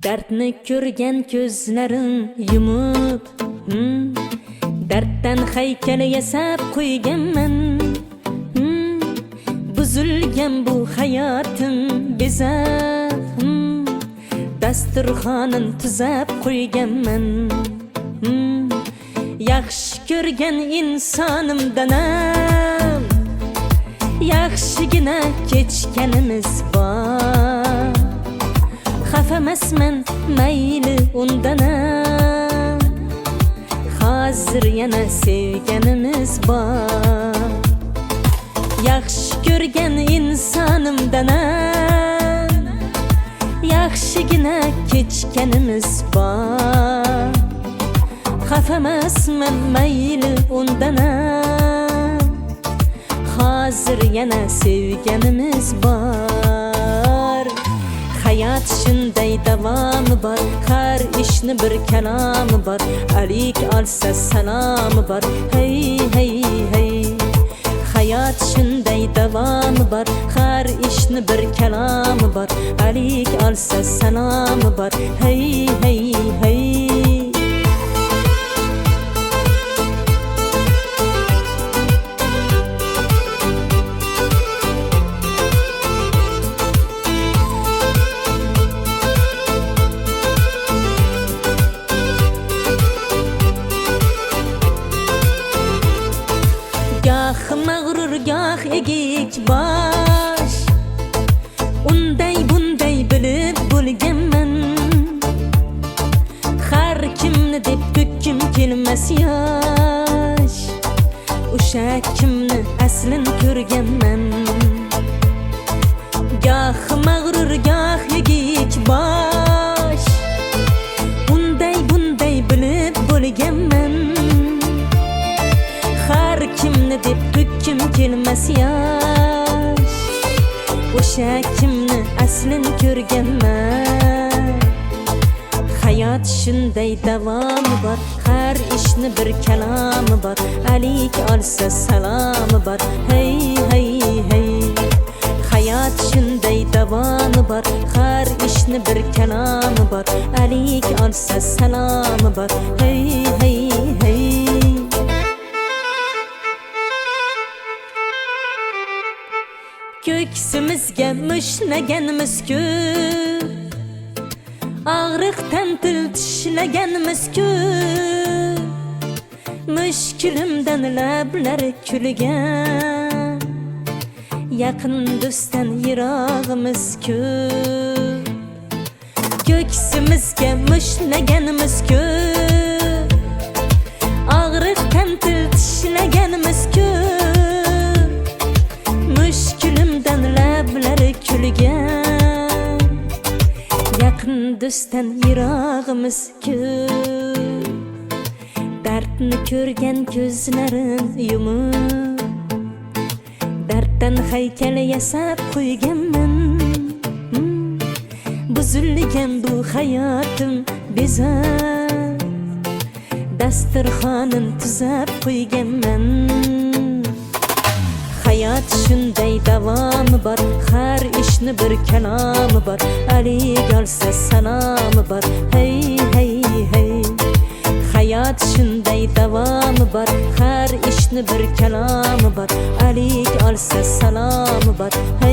Dardni ko'rgan ko'zlarim yumib, darddan haykal yasab qo'yganman. Buzilgan bu hayotim bezab, dasturxonin tuzab qo'yganman. Yaxshi ko'rgan insonimdanam yaxshigina kechganimiz bor. Xafamasman mayli undanam, hozir yana sevganimiz bor. Yaxshi ko'rgan insonimdanam yaxshigina kechganimiz bor. Xafamasman mayli undanam, hozir yana sevganimiz bor. Hayot shunday davomi bor, har ishni bir kalomi bor. Alik olsa salomi bor, hey hey hey. Hayot shunday davomi bor, har ishni bir kalomi bor. Alik olsa salomi bor, hey hey hey. Gah mag'rur gah egik bosh, unday bunday bilib bo'lganman. Har kimni deb to'kkim kelmas yosh, o'sha kimni aslin ko'rganman. Gah mag'rur gah egik bosh, unday bunday bilib bo'lganman. Har kimni deb to'kkim kelmas yosh, o'sha kimni aslin ko'rganman. Hayot shunday davomi bor, har ishni bir kalomi bor. Alik olsa salomi bor, hey hey hey. Hayot shunday davomi bor, har ishni bir kalomi bor. Alik olsa salomi bor, hey hey hey. Ko'ksimizga mushnaganmiz-ku, og'riqdan til tishlaganmiz-ku. Mushkulimdan lablari kulgan, yaqin do'stdan yirog'imiz-ku. Ko'ksimizga mushnaganmiz-ku, og'riqdan til tishlaganmiz-ku. Mushkulimdan lablari kulgan, yaqin do'stdan yirog'imiz-ku. Dardni ko'rgan ko'zlarim yumib, darddan haykal yasab qo'yganman. Buzilgan bu hayotim bezab, dasturxonin tuzab qo'yganman. Hayot shunday davomi bor, har ishni bir kalomi bor. Alik olsa salomi bor, hey hey hey. Hayot shunday davomi bor, har ishni bir kalomi bor. Alik olsa salomi bor, hey